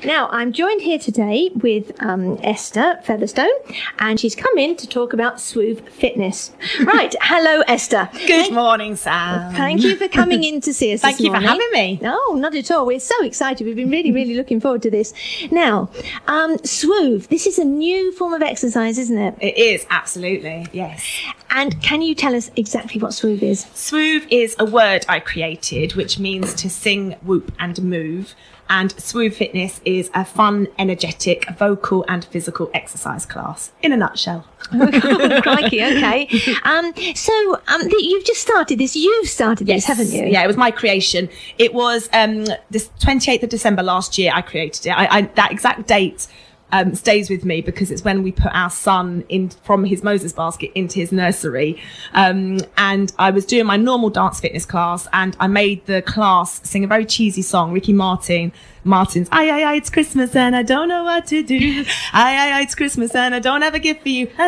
Now, I'm joined here today with Esther Featherstone, and she's come in to talk about Swoove Fitness. Right, hello, Esther. Good morning, Sam. Thank you for coming in to see us Thank this you for morning. having me. No, not at all. We're so excited. We've been really, really looking forward to this. Now, Swoove, this is a new form of exercise, isn't it? It is, absolutely, yes. And can you tell us exactly what Swoove is? Swoove is a word I created, which means to sing, whoop and move. And Swoove Fitness is a fun, energetic, vocal and physical exercise class, in a nutshell. Crikey, okay. You've just started this. You've started this, haven't you? Yeah, it was my creation. It was this 28th of December last year I created it. That exact date stays with me because it's when we put our son in from his Moses basket into his nursery. And I was doing my normal dance fitness class, and I made the class sing a very cheesy song, Ricky Martin's "Aye, it's Christmas and I don't know what to do. Aye, it's Christmas and I don't have a gift for you. I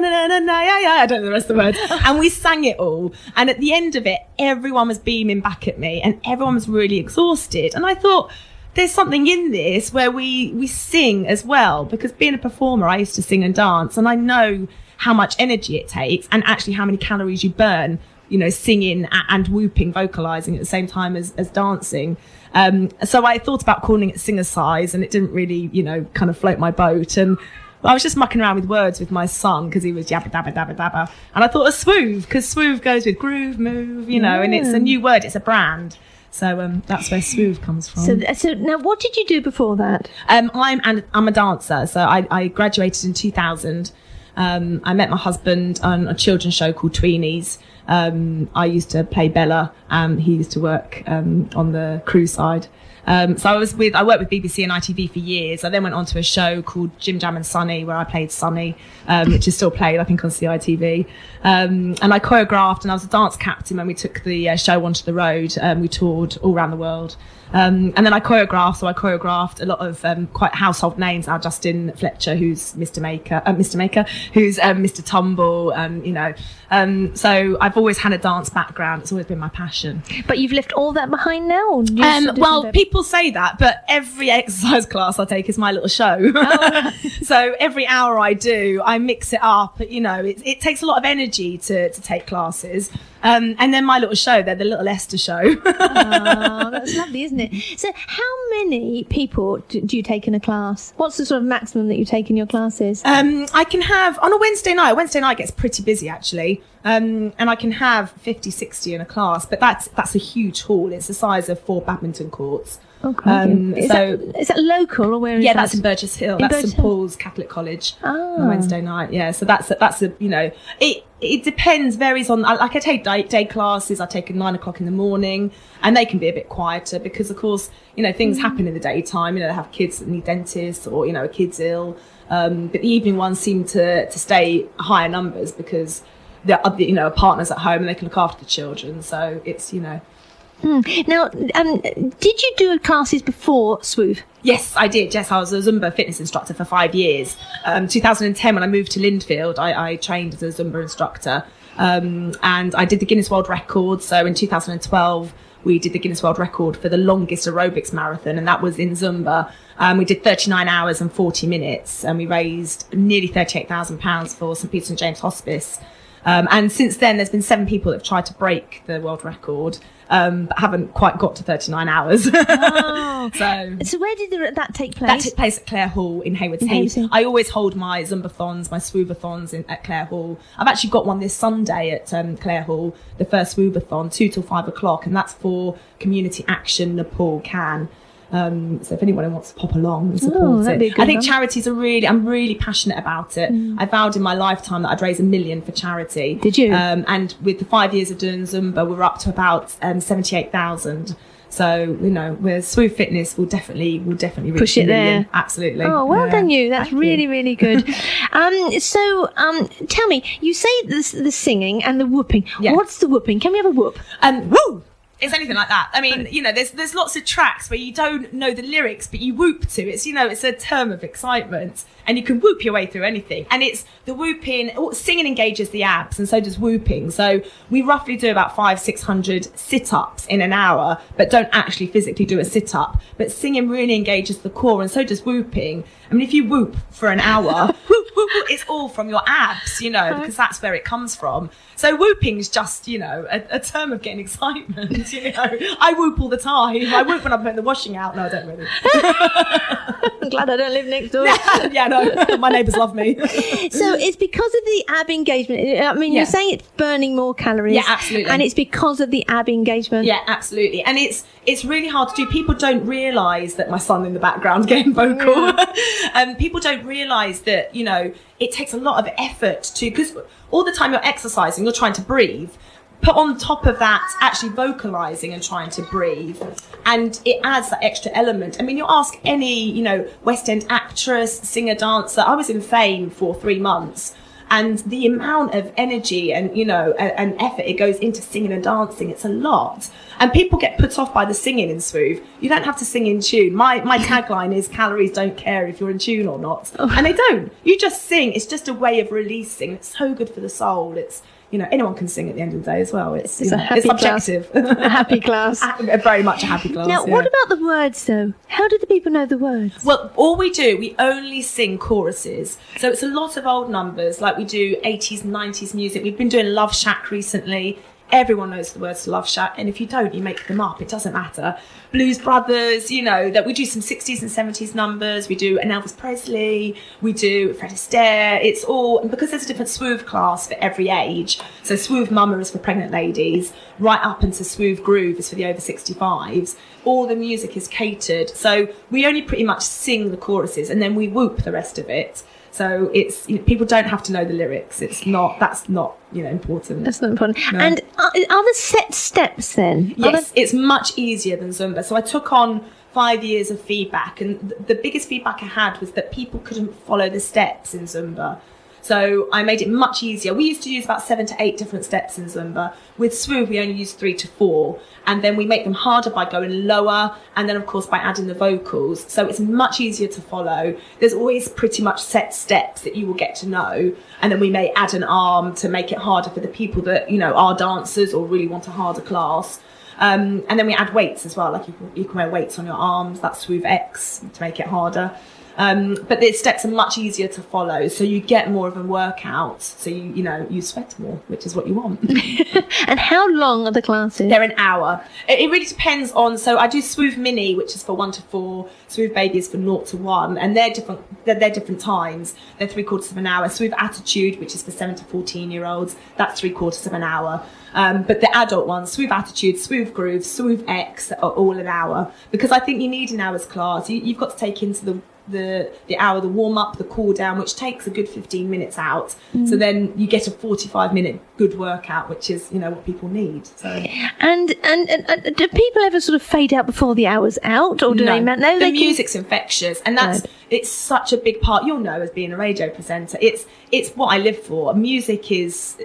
don't know the rest of the words." And we sang it all. And at the end of it, everyone was beaming back at me and everyone was really exhausted. And I thought, there's something in this where we sing as well, because being a performer, I used to sing and dance, and I know how much energy it takes and actually how many calories you burn, singing and whooping, vocalizing at the same time as dancing. So I thought about calling it Singercise, and it didn't really, kind of float my boat. And I was just mucking around with words with my son because he was yabba dabba dabba dabba. And I thought of Swoove, because Swoove goes with groove, move, and it's a new word, it's a brand. So that's where Swoove comes from. So now, what did you do before that? I'm a dancer. So I graduated in 2000. I met my husband on a children's show called Tweenies. I used to play Bella. He used to work on the crew side. So I worked with BBC and ITV for years. I then went on to a show called Jim Jam and Sunny, where I played Sunny, which is still played, I think, on CITV. And I choreographed, and I was a dance captain when we took the show onto the road. We toured all around the world. And then I choreographed a lot of quite household names. Now Justin Fletcher, who's Mr. Maker, who's Mr. Tumble, so I've always had a dance background. It's always been my passion. But you've left all that behind now? Or People say that, but every exercise class I take is my little show. Oh. So every hour I do, I mix it up. It takes a lot of energy to take classes. And then my little show, they're the little Esther show. Oh, that's lovely, isn't it? So how many people do you take in a class? What's the sort of maximum that you take in your classes? I can have, on a Wednesday night gets pretty busy actually. And I can have 50, 60 in a class, but that's a huge hall. It's the size of 4 badminton courts. Okay. Is that local, or where is that? Yeah, that's in Burgess Hill. That's St Paul's Catholic College on a Wednesday night. Yeah, so that's it depends, varies on. I take day classes. I take at 9 o'clock in the morning, and they can be a bit quieter because, of course, things happen in the daytime. They have kids that need dentists, or a kid's ill. But the evening ones seem to stay higher numbers because there are partners at home and they can look after the children. So it's Now, did you do classes before Swoove? Yes, I did. Yes, I was a Zumba fitness instructor for 5 years. 2010, when I moved to Lindfield, I trained as a Zumba instructor. And I did the Guinness World Record. So in 2012, we did the Guinness World Record for the longest aerobics marathon, and that was in Zumba. We did 39 hours and 40 minutes, and we raised nearly £38,000 for St Peter and James Hospice. And since then, there's been 7 people that have tried to break the world record, but haven't quite got to 39 hours. Oh. So where did that take place? That took place at Clare Hall in Haywards Heath. I always hold my Zumbathons, my Swoovathons at Clare Hall. I've actually got one this Sunday at Clare Hall, the first Swoovathon, 2 till 5 o'clock, and that's for Community Action Nepal Can. So if anyone wants to pop along and support it. I think charities are I'm really passionate about it. I vowed in my lifetime that I'd raise $1 million for charity. Did you? And with the 5 years of doing Zumba, we're up to about 78,000. So, where Swoove Fitness will definitely reach push it there. Absolutely. Oh, well done you. That's really, really good. Tell me, you say the singing and the whooping. Yeah. What's the whooping? Can we have a whoop? Woo! It's anything like that. I mean, there's lots of tracks where you don't know the lyrics, but you whoop to. It's a term of excitement, and you can whoop your way through anything. And it's the whooping, singing engages the abs, and so does whooping. So we roughly do about 500-600 sit-ups in an hour, but don't actually physically do a sit-up. But singing really engages the core, and so does whooping. I mean, if you whoop for an hour, whoop, whoop, whoop, it's all from your abs, because that's where it comes from. So whooping is just, a term of getting excitement. I whoop all the time. I whoop when I'm putting the washing out. No, I don't really. I'm glad I don't live next door. Yeah, no, my neighbours love me. So it's because of the ab engagement. I mean, you're saying it's burning more calories. Yeah, absolutely. And it's because of the ab engagement. Yeah, absolutely. And it's really hard to do. People don't realise that my son in the background getting vocal. People don't realise that, it takes a lot of effort because all the time you're exercising, you're trying to breathe. Put on top of that, actually vocalising and trying to breathe. And it adds that extra element. I mean, you ask any, West End actress, singer, dancer. I was in Fame for 3 months. And the amount of energy and, and effort it goes into singing and dancing, it's a lot. And people get put off by the singing in Swoove. You don't have to sing in tune. My tagline is calories don't care if you're in tune or not. Oh. And they don't. You just sing. It's just a way of releasing. It's so good for the soul. It's, anyone can sing at the end of the day as well. It's subjective. A happy class. Very much a happy class. Now, what about the words, though? How do the people know the words? Well, all we do, we only sing choruses. So it's a lot of old numbers, like we do 80s and 90s music. We've been doing Love Shack recently. Everyone knows the words to Love Shack, and if you don't, you make them up. It doesn't matter. Blues Brothers, that we do some 60s and 70s numbers. We do an Elvis Presley. We do Fred Astaire. It's all, and because there's a different Swoove class for every age. So Swoove Mama is for pregnant ladies, right up into Swoove Groove is for the over 65s. All the music is catered. So we only pretty much sing the choruses, and then we whoop the rest of it. So it's people don't have to know the lyrics. That's not important. That's not important. No. And are there set steps then? Yes, it's much easier than Zumba. So I took on 5 years of feedback, and the biggest feedback I had was that people couldn't follow the steps in Zumba. So I made it much easier. We used to use about 7 to 8 different steps in Zumba. With Swoove, we only use 3 to 4. And then we make them harder by going lower, and then, of course, by adding the vocals. So it's much easier to follow. There's always pretty much set steps that you will get to know. And then we may add an arm to make it harder for the people that, are dancers or really want a harder class. And then we add weights as well. Like you can wear weights on your arms. That's Swoove X to make it harder. But the steps are much easier to follow, so you get more of a workout. So you sweat more, which is what you want. And how long are the classes? They're an hour. It really depends on. So I do Swoove Mini, which is for 1 to 4. Swoove Baby is for 0 to 1, and they're different. They're different times. They're 3/4 of an hour. Swoove Attitude, which is for 7 to 14-year-olds, that's 3/4 of an hour. But the adult ones, Swoove Attitude, Swoove Groove, Swoove X, are all an hour, because I think you need an hour's class. You've got to take into the hour, the warm up, the cool down, which takes a good 15 minutes out. So then you get a 45-minute good workout, which is what people need. So and do people ever sort of fade out before the hour's out, or do they? No, the music's infectious, and it's such a big part. You'll know, as being a radio presenter, it's what I live for. Music is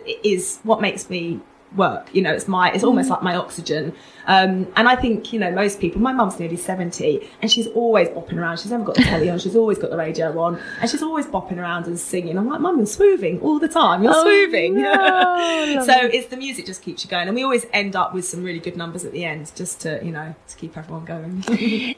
what makes me work. It's almost like my oxygen. And I think, most people, my mum's nearly 70 and she's always bopping around. She's never got the telly on. She's always got the radio on, and she's always bopping around and singing. I'm like, Mum, you're swooving all the time. You're swooving. No, so it's the music just keeps you going. And we always end up with some really good numbers at the end, just to, to keep everyone going.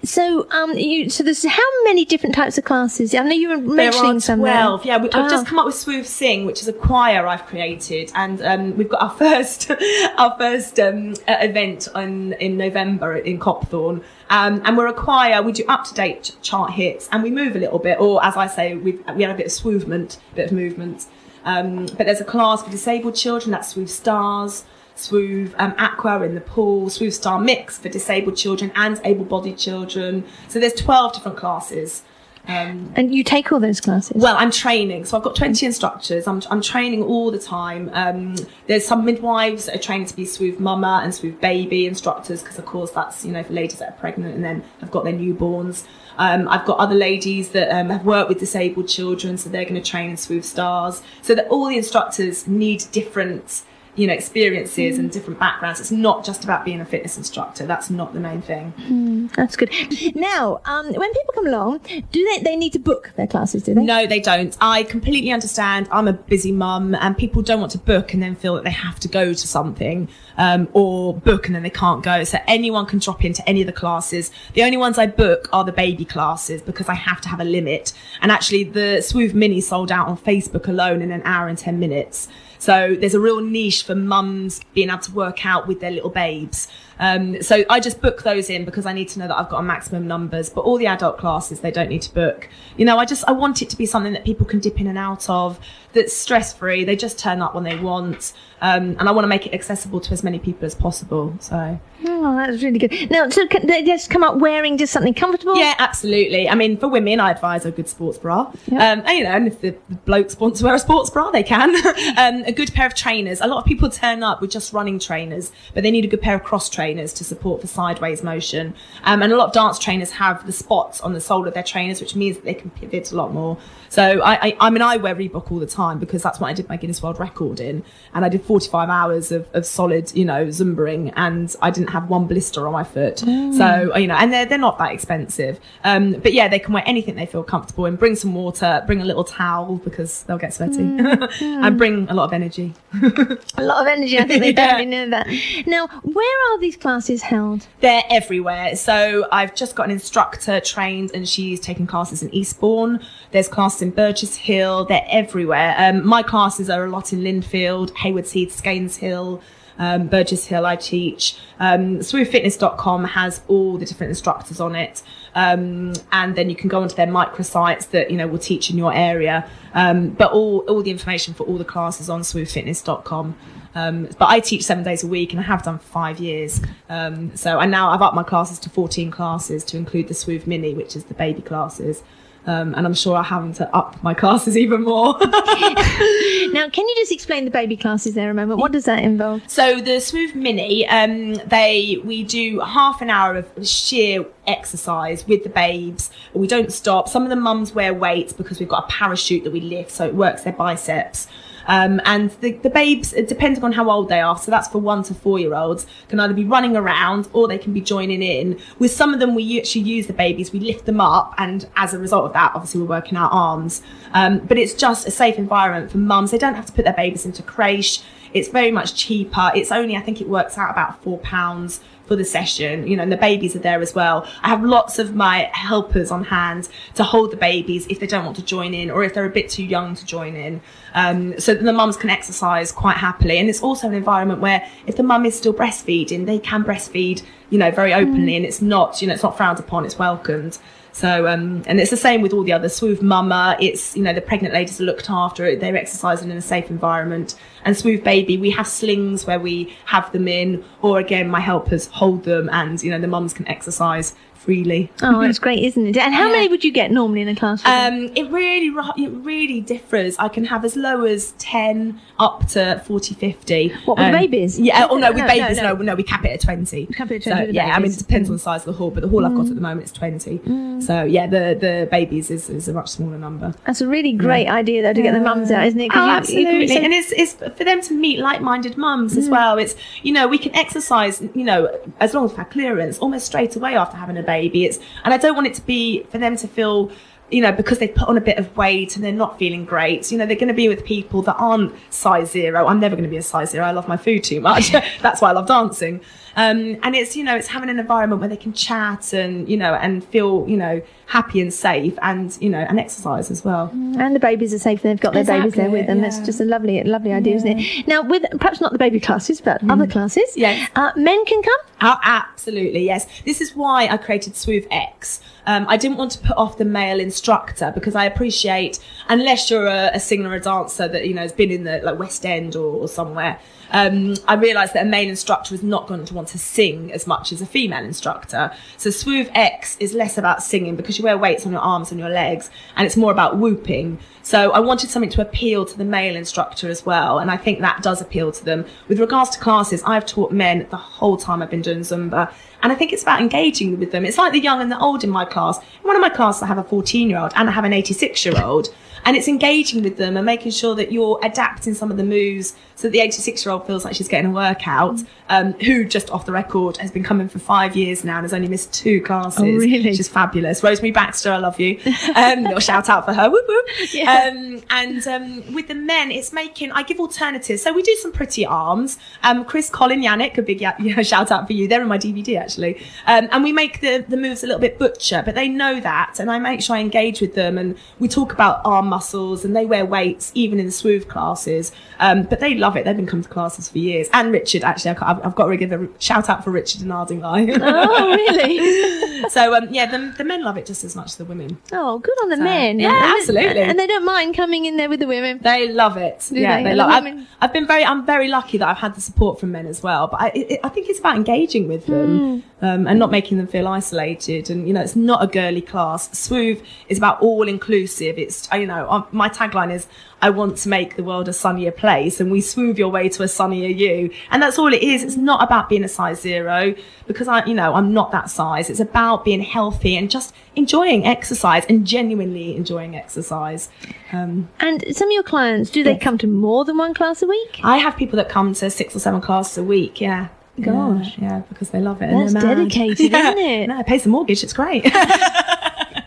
So there's how many different types of classes? I know you were mentioning some. There are 12. Yeah, I've just come up with Swoove Sing, which is a choir I've created. And we've got our first event in November in Copthorne, and we're a choir. We do up-to-date chart hits, and we move a little bit, or as I say, we have a bit of swoovement, but there's a class for disabled children, that's Swoove Stars, Swoove Aqua in the pool, Swoove Star Mix for disabled children and able-bodied children. So there's 12 different classes. And you take all those classes? Well, I'm training. So I've got 20 instructors. I'm training all the time. There's some midwives that are trained to be Swoove Mama and Swoove Baby instructors, because, of course, that's, for ladies that are pregnant and then have got their newborns. I've got other ladies that have worked with disabled children, so they're going to train in Swoove Stars. So that all the instructors need different experiences and different backgrounds. It's not just about being a fitness instructor. That's not the main thing. That's good. Now, when people come along, do they need to book their classes, do they? No, they don't. I completely understand. I'm a busy mum, and people don't want to book and then feel that they have to go to something, or book and then they can't go. So anyone can drop into any of the classes. The only ones I book are the baby classes, because I have to have a limit. And actually, the Swoove Mini sold out on Facebook alone in an hour and 10 minutes. So there's a real niche for mums being able to work out with their little babes. So I just book those in because I need to know that I've got a maximum numbers. But all the adult classes, they don't need to book. I want it to be something that people can dip in and out of, that's stress-free. They just turn up when they want. And I want to make it accessible to as many people as possible. So. Oh, that's really good. Now, so can they just come up wearing just something comfortable? Yeah, absolutely. I mean, for women, I advise a good sports bra. Yep. And if the blokes want to wear a sports bra, they can. A good pair of trainers. A lot of people turn up with just running trainers, but they need a good pair of cross trainers to support for sideways motion. And a lot of dance trainers have the spots on the sole of their trainers, which means that they can pivot a lot more. So I wear Reebok all the time, because that's what I did my Guinness World Record in. And I did 45 hours of solid, Zumbering, and I didn't have one blister on my foot. So, and they're not that expensive. But yeah, they can wear anything they feel comfortable in. Bring some water, bring a little towel, because they'll get sweaty. And bring a lot of energy. A lot of energy, I think they definitely know that. Now, where are these classes held? They're everywhere. So I've just got an instructor trained, and she's taking classes in Eastbourne. There's classes in Burgess Hill. They're everywhere. My classes are a lot in Lindfield, Haywards Heath, Skeins Hill, Burgess Hill I teach. SwooveFitness.com has all the different instructors on it. And then you can go onto their microsites that, will teach in your area. But all the information for all the classes on SwooveFitness.com. But I teach 7 days a week, and I have done for 5 years. So now I've upped my classes to 14 classes to include the Swoove Mini, which is the baby classes. And I'm sure I'm having to up my classes even more. Now, can you just explain the baby classes there a moment? What does that involve? So the Swoove Mini, we do half an hour of sheer exercise with the babes. We don't stop. Some of the mums wear weights because we've got a parachute that we lift, so it works their biceps. And the babes, depending on how old they are, so that's for 1 to 4 year olds, can either be running around or they can be joining in. With some of them, we actually use the babies, we lift them up, and as a result of that, obviously we're working our arms. But it's just a safe environment for mums. They don't have to put their babies into creche. It's very much cheaper. It's only, I think it works out about £4 for the session, and the babies are there as well. I have lots of my helpers on hand to hold the babies if they don't want to join in, or if they're a bit too young to join in, so that the mums can exercise quite happily. And it's also an environment where if the mum is still breastfeeding, they can breastfeed, very openly, and it's not, it's not frowned upon, it's welcomed. So, and it's the same with all the other Swoove Mama. It's, the pregnant ladies are looked after. They're exercising in a safe environment. And Swoove Baby, we have slings where we have them in, or again, my helpers hold them, and, the mums can exercise freely. Oh, that's great, isn't it? And how many would you get normally in a class? It really differs. I can have as low as 10 up to 40, 50. What, with babies? Yeah. Oh no, with babies, no, we cap it at 20. Cap it at 20. So, yeah, I mean, it depends on the size of the hall, but the hall I've got at the moment is 20. So yeah, the babies is a much smaller number. That's a really great idea, though, to get the mums out, isn't it? Oh, absolutely. And it's for them to meet like-minded mums as well. It's, we can exercise, as long as we've had clearance, almost straight away after having a baby. And I don't want it to be for them to feel, because they put on a bit of weight and they're not feeling great. They're going to be with people that aren't size 0. I'm never going to be a size 0. I love my food too much. That's why I love dancing. And it's, it's having an environment where they can chat and, and feel, happy and safe, and, and exercise as well. And the babies are safe, and they've got their babies there with them. That's just a lovely idea, isn't it? Now, with perhaps not the baby classes, but other classes, yes. Men can come? Oh, absolutely, yes. This is why I created Swoove X. I didn't want to put off the male instructor, because I appreciate, unless you're a singer or a dancer that, has been in the West End or somewhere, I realised that a male instructor is not going to want to sing as much as a female instructor. So Swoove X is less about singing, because you wear weights on your arms and your legs, and it's more about whooping. So I wanted something to appeal to the male instructor as well, and I think that does appeal to them. With regards to classes, I've taught men the whole time I've been doing Zumba, And I think it's about engaging with them. It's like the young and the old in my class. In one of my classes, I have a 14-year-old and I have an 86-year-old. And it's engaging with them and making sure that you're adapting some of the moves so that the 86-year-old feels like she's getting a workout, who, just off the record, has been coming for 5 years now and has only missed 2 classes. Oh, really? Which is fabulous. Rosemary Baxter, I love you. Little shout out for her. Whoop, whoop. Yeah. With the men, it's I give alternatives. So we do some pretty arms. Chris, Colin, Yannick, a big shout out for you. They're in my DVD, actually. And we make the moves a little bit butcher, but they know that. And I make sure I engage with them. And we talk about arm muscles, and they wear weights, even in the Swoove classes. But they love it. They've been coming to classes for years. And Richard, actually, I've got to give a shout out for Richard and Ardingly. Oh, really? So, the men love it just as much as the women. Oh, good on the men. Yeah, absolutely. And they don't mind coming in there with the women. They love it. Do they love it. I'm very lucky that I've had the support from men as well. But I think it's about engaging with them and not making them feel isolated. And, it's not a girly class. Swoove is about all inclusive. It's, my tagline is, I want to make the world a sunnier place, and we swoove your way to a sunnier you. And that's all it is. It's not about being a size 0, because I'm not that size. It's about being healthy and just enjoying exercise and genuinely enjoying exercise. And some of your clients, do they come to more than one class a week? I have people that come to 6 or 7 classes a week. Yeah. Gosh. Yeah, because they love it. That's and they're mad. dedicated, isn't it? No, it pays the mortgage. It's great.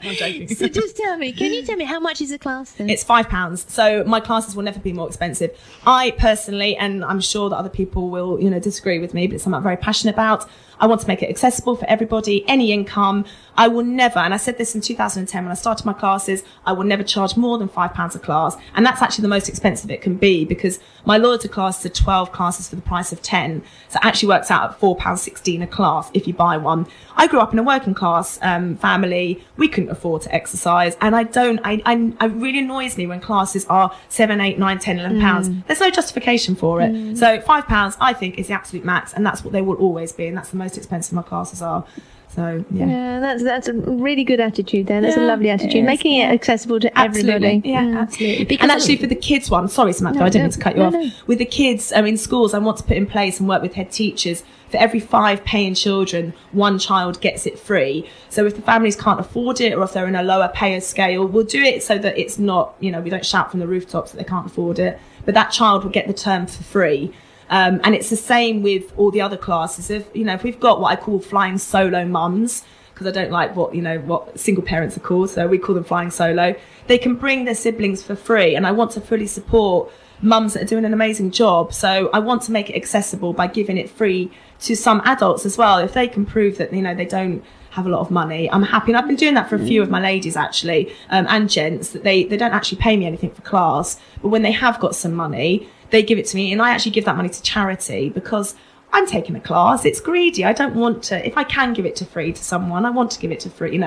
I'm joking. So just can you tell me how much is a class then? It's £5. So my classes will never be more expensive. I personally, and I'm sure that other people will, disagree with me, but it's something I'm very passionate about. I want to make it accessible for everybody, any income. I will never, and I said this in 2010 when I started my classes, I will never charge more than £5 a class. And that's actually the most expensive it can be, because my loyalty classes are 12 classes for the price of 10. So it actually works out at £4.16 a class if you buy one. I grew up in a working class family. We couldn't afford to exercise. And it really annoys me when classes are £7, £8, £9, £10, £11. There's no justification for it. So £5, I think, is the absolute max. And that's what they will always be. And that's the most expensive my classes are. So yeah, that's a really good attitude then. That's a lovely attitude, making it accessible to everybody. Yeah, absolutely. And actually for the kids one, sorry Samantha, I didn't mean to cut you off. With the kids, in schools, I want to put in place and work with head teachers. For every 5 paying children, 1 child gets it free. So if the families can't afford it, or if they're in a lower payer scale, we'll do it so that it's not, we don't shout from the rooftops that they can't afford it. But that child will get the term for free. And it's the same with all the other classes. If we've got what I call flying solo mums, because I don't like what single parents are called, so we call them flying solo. They can bring their siblings for free, and I want to fully support mums that are doing an amazing job. So I want to make it accessible by giving it free to some adults as well. If they can prove that they don't have a lot of money, I'm happy. And I've been doing that for a few of my ladies actually, and gents, that they don't actually pay me anything for class, but when they have got some money, they give it to me, and I actually give that money to charity, because I'm taking a class. It's greedy. I don't want to. If I can give it to free to someone, I want to give it to free.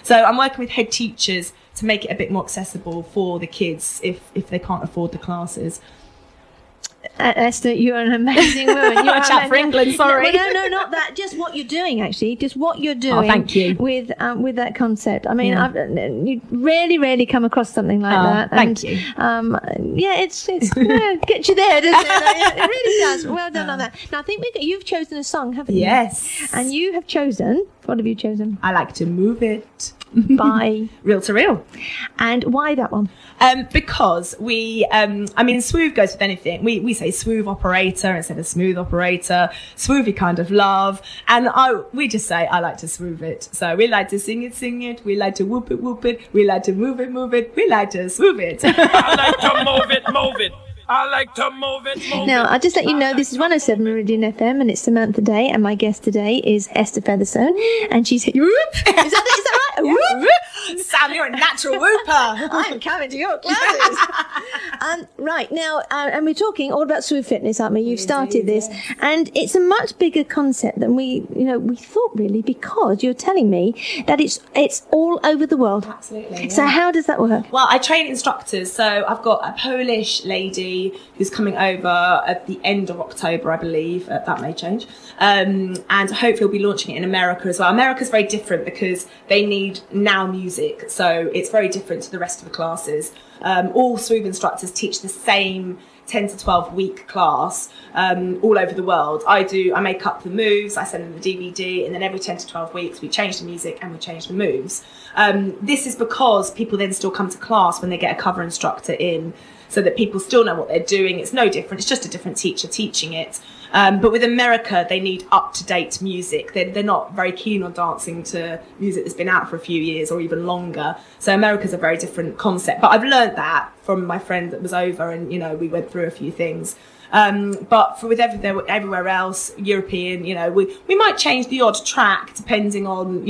So I'm working with head teachers to make it a bit more accessible for the kids if they can't afford the classes. Esther, you're an amazing woman. You're a chat for England, sorry. No, not that. Just what you're doing, actually. Just what you're doing. Oh, thank you. With that concept. I mean, you rarely come across something like that. Thank you. It's gets you there, doesn't it? It really does. Well done on that. Now, I think you've chosen a song, haven't you? Yes. And you have chosen. What have you chosen? I Like to Move It. By Real to Real. And why that one? Because we, Swoove goes with anything. We say Swoove operator instead of smooth operator, Swoovey kind of love. And we just say, I like to Swoove it. So we like to sing it. We like to whoop it. We like to move it. We like to Swoove it. I like to move it. I like to move it. Now, I'll just let you know, this is 107 Meridian FM, and it's Samantha Day, and my guest today is Esther Featherstone, and she's whoop. Is that right? Whoop. Sam, you're a natural whooper. I'm coming to your classes. Right, now, and we're talking all about Swoove Fitness, aren't we? You've started this, and it's a much bigger concept than we thought, really, because you're telling me that it's all over the world. Absolutely. Yeah. So how does that work? Well, I train instructors, so I've got a Polish lady who's coming over at the end of October, I believe. That may change. And hopefully we'll be launching it in America as well. America's very different because they need now music, so it's very different to the rest of the classes. All Swoove instructors teach the same 10 to 12 week class all over the world. I make up the moves, I send them the DVD, and then every 10 to 12 weeks we change the music and we change the moves. This is because people then still come to class when they get a cover instructor in, so that people still know what they're doing. It's no different. It's just a different teacher teaching it. But with America, they need up-to-date music. They're not very keen on dancing to music that's been out for a few years or even longer. So America's a very different concept. But I've learned that from my friend that was over, and, we went through a few things. But with everywhere else, European, we might change the odd track depending on,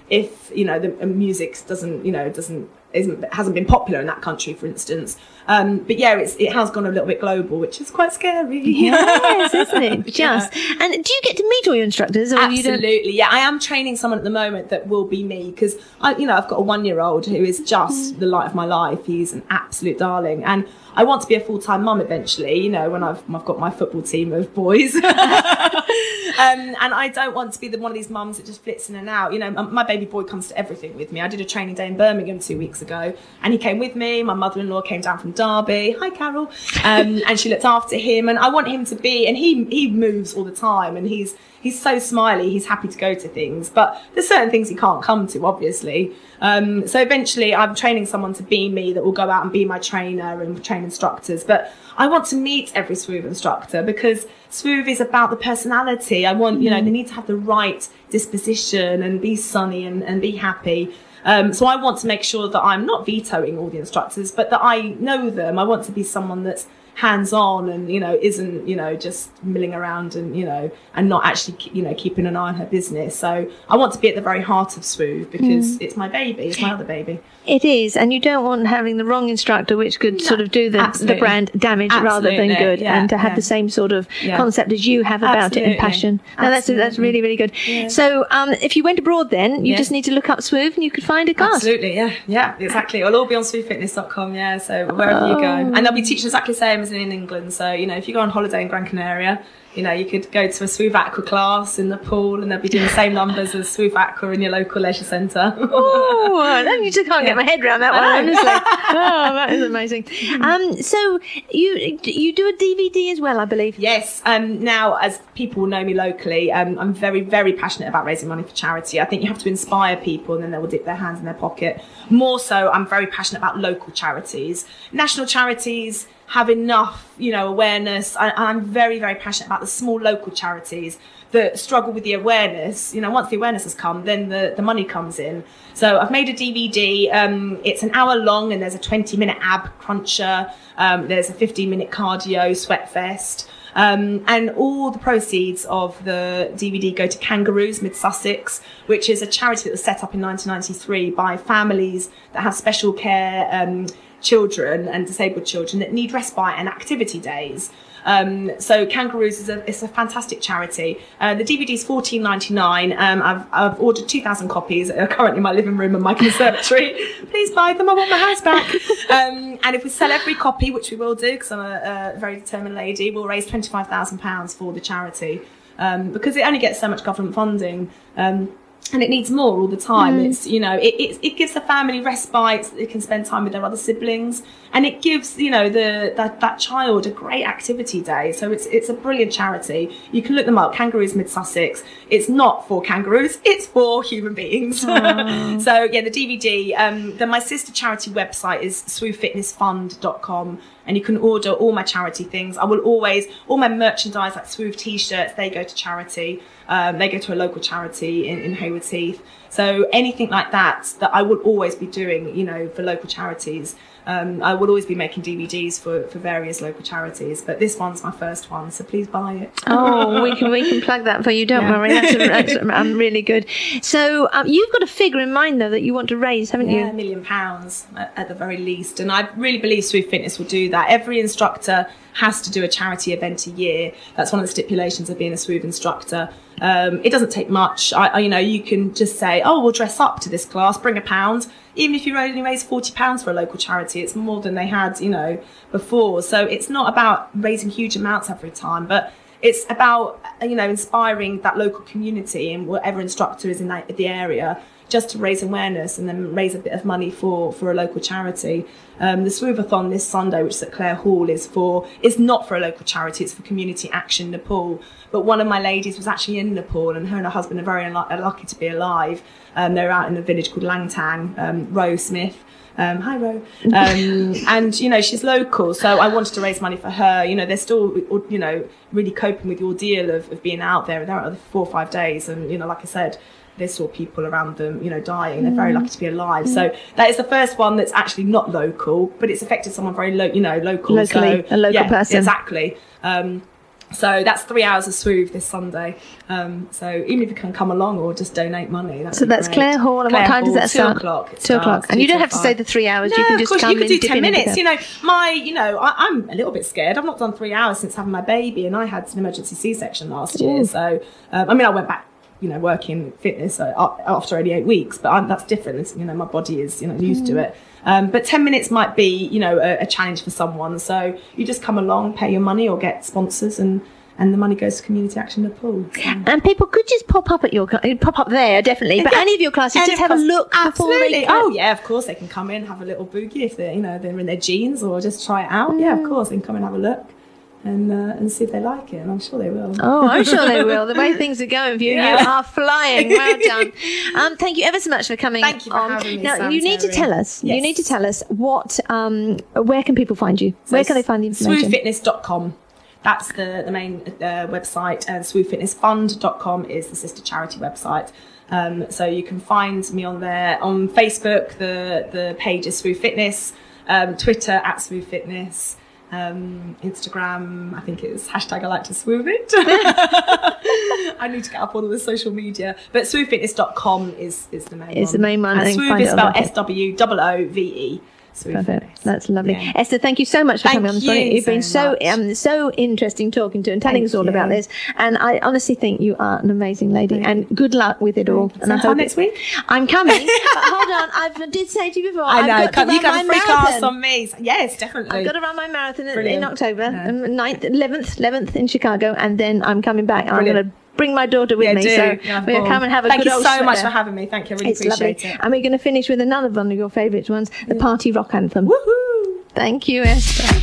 if, the music hasn't been popular in that country, for instance. But yeah, it has gone a little bit global, which is quite scary. Yes, isn't it? Just. Yeah. And do you get to meet all your instructors? Or Absolutely, yeah. I am training someone at the moment that will be me, because I've got a 1-year-old who is just the light of my life. He's an absolute darling, and I want to be a full-time mum eventually, when I've got my football team of boys. And I don't want to be one of these mums that just flits in and out. My baby boy comes to everything with me. I did a training day in Birmingham 2 weeks ago, and he came with me. My mother-in-law came down from Derby. Hi, Carol. And she looked after him, and I want him to be, and he moves all the time, and he's so smiley. He's happy to go to things, but there's certain things he can't come to, obviously. So eventually I'm training someone to be me, that will go out and be my trainer and train instructors. But I want to meet every Swoove instructor, because Swoove is about the personality. I want, they need to have the right disposition and be sunny and be happy. So I want to make sure that I'm not vetoing all the instructors, but that I know them. I want to be someone that's hands-on and isn't just milling around and not actually keeping an eye on her business. So I want to be at the very heart of Swoove, because it's my baby, it's my other baby. It is, and you don't want having the wrong instructor, which could sort of do the brand damage rather than good. And to have the same sort of concept as you have about it and passion. No, that's really, really good. Yeah. So if you went abroad, then you just need to look up Swoove and you could find a class. Absolutely, yeah, exactly. It'll all be on swoovefitness.com. Yeah, so wherever you go, and they'll be teaching exactly the same as in England. So if you go on holiday in Gran Canaria, you could go to a Swoove Aqua class in the pool, and they'll be doing the same numbers as Swoove Aqua in your local leisure centre. Oh, you just can't get my head around that one, honestly. Oh, that is amazing. So you do a DVD as well, I believe? Yes. Now, as people know me locally, I'm very, very passionate about raising money for charity. I think you have to inspire people, and then they will dip their hands in their pocket. More so, I'm very passionate about local charities. National charities have enough, awareness. I'm very, very passionate about the small local charities that struggle with the awareness. Once the awareness has come, then the money comes in. So I've made a DVD. It's an hour long, and there's a 20-minute ab cruncher. There's a 15-minute cardio sweat fest. And all the proceeds of the DVD go to Kangaroos Mid Sussex, which is a charity that was set up in 1993 by families that have special care children and disabled children that need respite and activity days. So Kangaroos is a fantastic charity. The DVD is $14.99. I've ordered 2,000 copies that are currently in my living room and my conservatory. Please buy them. I want my house back. And if we sell every copy, which we will do, because I'm a very determined lady, we'll raise £25,000 for the charity, because it only gets so much government funding. And it needs more all the time. It's it gives the family respite so they can spend time with their other siblings, and it gives that child a great activity day. So it's a brilliant charity. You can look them up. Kangaroos Mid Sussex. It's not for kangaroos. It's for human beings. So the DVD. Then my sister charity website is swoovefitnessfund.com. And you can order all my charity things. I will always, all my merchandise, like Swoove t-shirts, they go to charity. They go to a local charity in Haywards Heath. So anything like that I will always be doing, for local charities. I will always be making DVDs for various local charities, but this one's my first one, so please buy it. Oh, we can plug that for you. Don't worry, that's really good. So you've got a figure in mind though that you want to raise, haven't you? £1 million at the very least, and I really believe Swoove Fitness will do that. Every instructor has to do a charity event a year. That's one of the stipulations of being a Swoove instructor. It doesn't take much. You can just say, we'll dress up to this class, bring £1. Even if you only raise £40 for a local charity, it's more than they had, before. So it's not about raising huge amounts every time, but it's about, inspiring that local community and whatever instructor is in the area just to raise awareness and then raise a bit of money for a local charity. The Swoovathon this Sunday, which is at Clare Hall, is not for a local charity, it's for Community Action Nepal. But one of my ladies was actually in Nepal, and her and her husband are very lucky to be alive. They're out in a village called Langtang, Ro Smith. Hi, Ro. And, you know, she's local, so I wanted to raise money for her. You know, they're still, you know, really coping with the ordeal of being out there. They're out 4 or 5 days, and, you know, like I said, they saw people around them, you know, dying. They're very lucky to be alive. So that is the first one that's actually not local, but it's affected someone very, local. Locally, so, a local person. Exactly. So that's 3 hours of Swoove this Sunday. So even if you can come along or just donate money, that's great. Clare Hall. And what time does that start? 2 o'clock. 2 o'clock. And you don't have to stay the 3 hours. No, you can just of course, come you could do 10 minutes. You know, I'm a little bit scared. I've not done 3 hours since having my baby, and I had an emergency C-section last year. So, I went back, you know, working fitness after only 8 weeks, but that's different. It's, you know, my body is, you know, used to it. But 10 minutes might be, you know, a challenge for someone. So you just come along, pay your money or get sponsors, and the money goes to Community Action Nepal. So. And people could just pop up there, definitely. But any of your classes, just have a look before they Oh yeah, of course they can come in, have a little boogie if they're in their jeans, or just try it out. Yeah, of course they can come and have a look. And see if they like it, and I'm sure they will. Oh, I'm sure they will. The way things are going for you, you are flying. Well done. Thank you ever so much for coming. Thank you for having me. Now, you need to tell us. Yes. You need to tell us what. Where can people find you? So where can they find the information? SwooveFitness.com. That's the main website, and SwooveFitnessFund.com is the sister charity website. So you can find me on there. On Facebook, the page is Swoove Fitness. Twitter @Swoove Fitness. Instagram, I think it's # I like to swoove it. I need to get up all of the social media, but SwooveFitness.com is the main one. It's the main one. And Swoove is spelled SWOOVE. Perfect. That's lovely. Yeah. Esther, thank you so much for coming on the show. You've been so interesting talking to and telling us all about this. And I honestly think you are an amazing lady. And good luck with it all. And I hope next week? I'm coming. But hold on, I did say to you before. I know. You got a free class on me. Yes, definitely. I've got to run my marathon in October, 9th, 11th in Chicago, and then I'm coming back. I'm going to bring my daughter with me, so we'll come and have a good old Thank you so much for having me. Thank you, I really appreciate it. And we're going to finish with another one of your favourite ones, the party rock anthem. Woohoo! Thank you, Esther.